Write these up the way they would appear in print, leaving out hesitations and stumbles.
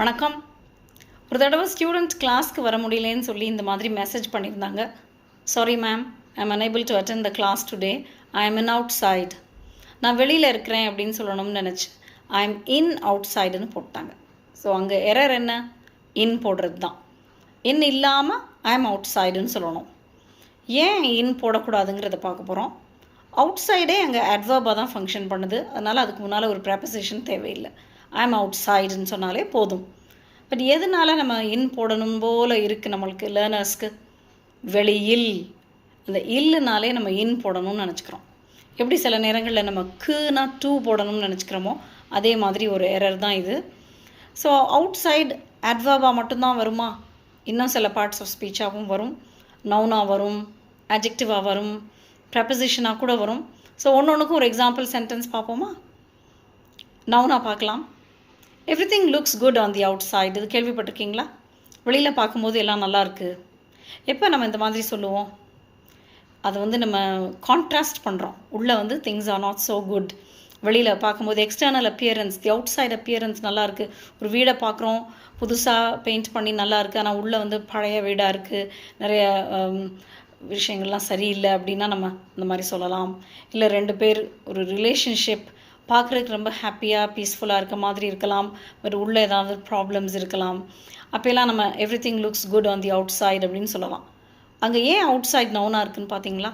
வணக்கம். ஒரு தடவை ஸ்டூடெண்ட் கிளாஸ்க்கு வர முடியலன்னு சொல்லி இந்த மாதிரி மெசேஜ் பண்ணியிருந்தாங்க. Sorry ma'am, I am unable to attend the class today. I am in outside. நான் வெளியில் இருக்கிறேன் அப்படின்னு சொல்லணும்னு நினச்சேன். ஐ எம் இன் அவுட்சைடுன்னு போட்டாங்க. ஸோ அங்கே எரர் என்ன? இன் போடுறது தான். இன் இல்லாமல் ஐ எம் அவுட்சைடுன்னு சொல்லணும். ஏன் இன் போடக்கூடாதுங்கிறத பார்க்க போகிறோம். அவுட்சைடே அங்கே அட்வர்பாக தான் ஃபங்க்ஷன் பண்ணுது. அதனால் அதுக்கு முன்னால் ஒரு ப்ரெப்பசிஷன் தேவையில்லை. ஐ எம் அவுட்சைடுன்னு சொன்னாலே போதும். பட் எதனால நம்ம இன் போடணும் போல் இருக்குது நம்மளுக்கு லேர்னர்ஸ்க்கு? வெளியில். அந்த இல்லுனாலே நம்ம இன் போடணும்னு நினச்சிக்கிறோம். எப்படி சில நேரங்களில் நம்ம குனா டூ போடணும்னு நினச்சிக்கிறோமோ அதே மாதிரி ஒரு எரர் தான் இது. ஸோ அவுட் சைடு அட்வர்பாக மட்டும்தான் வருமா? இன்னும் சில பார்ட்ஸ் ஆஃப் ஸ்பீச்சாகவும் வரும், நவுனாக வரும், அட்ஜெக்டிவாக வரும், ப்ரெப்பசிஷனாக கூட வரும். ஸோ ஒன்றுக்கும் ஒரு எக்ஸாம்பிள் சென்டென்ஸ் பார்ப்போமா? நவுனாக பார்க்கலாம். Everything looks good on the out side. இது கேள்விப்பட்டிருக்கீங்களா? வெளியில் பார்க்கும்போது எல்லாம் நல்லாயிருக்கு. எப்போ நம்ம இந்த மாதிரி சொல்லுவோம்? அதை நம்ம கான்ட்ராஸ்ட் பண்ணுறோம். உள்ளே things are not so good. வெளியில் பார்க்கும்போது எக்ஸ்டர்னல் அப்பியரன்ஸ், தி அவுட் சைடு அப்பியரன்ஸ் நல்லாயிருக்கு. ஒரு வீடை பார்க்குறோம், புதுசாக பெயிண்ட் பண்ணி நல்லாயிருக்கு, ஆனால் உள்ளே பழைய வீடாக இருக்குது, நிறைய விஷயங்கள்லாம் சரியில்லை அப்படின்னா நம்ம இந்த மாதிரி சொல்லலாம். இல்லை ரெண்டு பேர் ஒரு ரிலேஷன்ஷிப் பார்க்குறதுக்கு ரொம்ப ஹாப்பியாக பீஸ்ஃபுல்லாக இருக்க மாதிரி இருக்கலாம், பட் உள்ளே ஏதாவது ப்ராப்ளம்ஸ் இருக்கலாம். அப்போல்லாம் நம்ம everything looks good on the out side அப்படின்னு சொல்லலாம். அங்கே ஏன் அவுட் சைடு நவுனாக இருக்குதுன்னு பார்த்தீங்களா?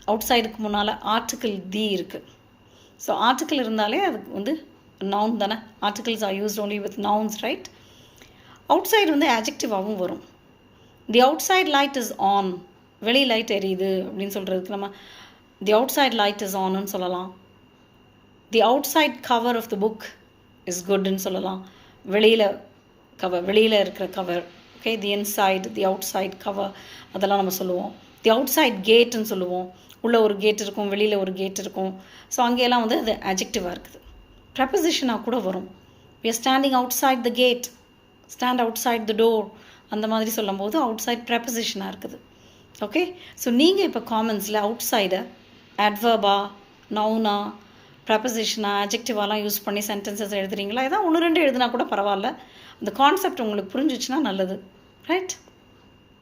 அவுட் சைடுக்கு முன்னால் ஆர்டிக்கிள் தி இருக்குது. ஸோ ஆர்டிக்கிள் இருந்தாலே அது நவுன் தானே. Articles are used only with nouns, right? Outside ஆட்ஜெக்டிவாகவும் வரும். The outside light is on. வெளி லைட் எரியுது அப்படின்னு சொல்கிறதுக்கு நம்ம the outside light is ஆன்னு சொல்லலாம். The outside cover of the book is குட்னு சொல்லலாம். வெளியில் இருக்கிற cover, okay. The inside, the outside cover, அதெல்லாம் நம்ம சொல்லுவோம். தி அவுட் சைட் கேட்டுன்னு சொல்லுவோம். உள்ளே ஒரு கேட் இருக்கும், வெளியில் ஒரு கேட் இருக்கும். ஸோ அங்கேயெல்லாம் அது அட்ஜெக்டிவாக இருக்குது. ப்ரெப்பசிஷனாக கூட வரும். We are standing outside the gate, stand outside the door, அந்த மாதிரி சொல்லும்போது அவுட் சைட் ப்ரெப்பசிஷனாக இருக்குது. ஓகே. ஸோ நீங்கள் இப்போ காமெண்ட்ஸில் அவுட் சைடை அட்வர்பா, நவுனா, ப்ரெப்பசிஷனாக, அட்ஜெக்டிவாலாம் யூஸ் பண்ணி சென்டென்சஸ் எழுதுறீங்களா? ஏதாவது 1-2 எழுதுனா கூட பரவாயில்ல. அந்த கான்செப்ட் உங்களுக்கு புரிஞ்சிச்சுன்னா நல்லது, ரைட்?